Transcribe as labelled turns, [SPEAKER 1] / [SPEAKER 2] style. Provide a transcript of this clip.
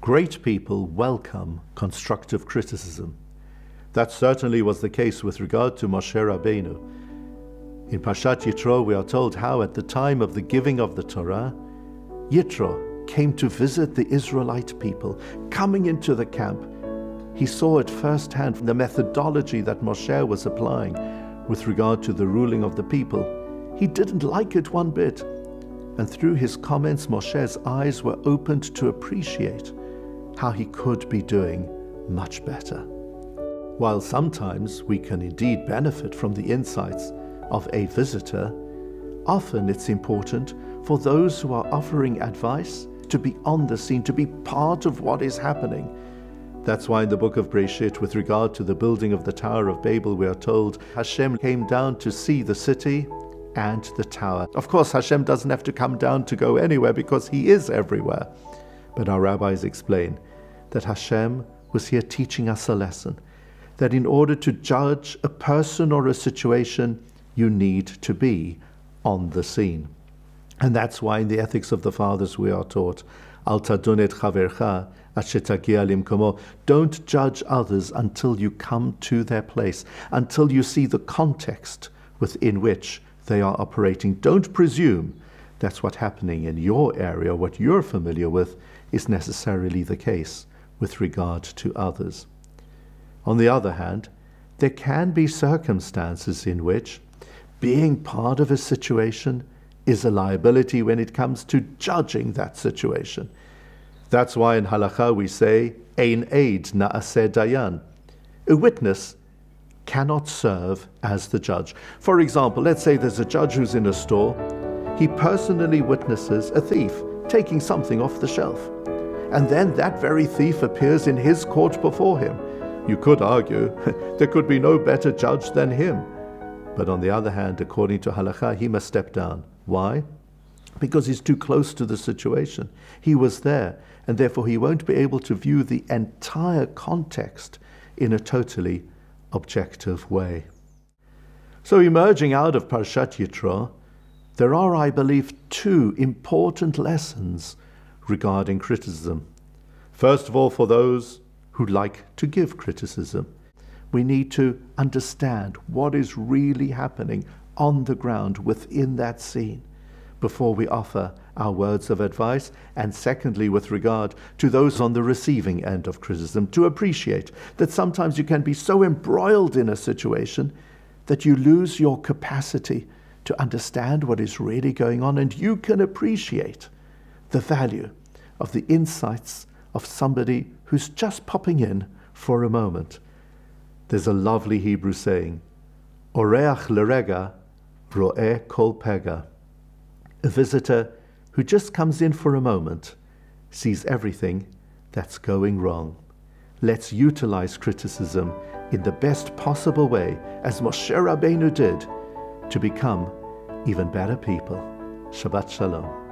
[SPEAKER 1] Great people welcome constructive criticism. That certainly was the case with regard to Moshe Rabbeinu. In Parshat Yitro, we are told how at the time of the giving of the Torah, Yitro came to visit the Israelite people. Coming into the camp, he saw at first hand the methodology that Moshe was applying with regard to the ruling of the people. He didn't like it one bit. And through his comments, Moshe's eyes were opened to appreciate how he could be doing much better. While sometimes we can indeed benefit from the insights of a visitor, often it's important for those who are offering advice to be on the scene, to be part of what is happening. That's why in the book of Breshit, with regard to the building of the Tower of Babel, we are told Hashem came down to see the city and the tower. Of course, Hashem doesn't have to come down to go anywhere because he is everywhere. But our rabbis explain that Hashem was here teaching us a lesson, that in order to judge a person or a situation, you need to be on the scene. And that's why in the Ethics of the Fathers we are taught, Al tadun et chavercha ad shetagia limkomo. Don't judge others until you come to their place, until you see the context within which they are operating. Don't presume that's what's happening in your area, what you're familiar with, is necessarily the case with regard to others. On the other hand, there can be circumstances in which being part of a situation is a liability when it comes to judging that situation. That's why in halakha we say, Ein eid na'aseh dayan. A witness cannot serve as the judge. For example, let's say there's a judge who's in a store. He personally witnesses a thief taking something off the shelf. And then that very thief appears in his court before him. You could argue there could be no better judge than him. But on the other hand, according to halakha, he must step down. Why? Because he's too close to the situation. He was there, and therefore he won't be able to view the entire context in a totally objective way. So emerging out of Parshat Yitro, there are, I believe, two important lessons regarding criticism. First of all, for those who like to give criticism, we need to understand what is really happening on the ground within that scene before we offer our words of advice. And secondly, with regard to those on the receiving end of criticism, to appreciate that sometimes you can be so embroiled in a situation that you lose your capacity to understand what is really going on, and you can appreciate the value of the insights of somebody who's just popping in for a moment. There's a lovely Hebrew saying, Oreach lerega ro'eh kol pega. A visitor who just comes in for a moment sees everything that's going wrong. Let's utilize criticism in the best possible way, as Moshe Rabbeinu did, to become even better people. Shabbat Shalom.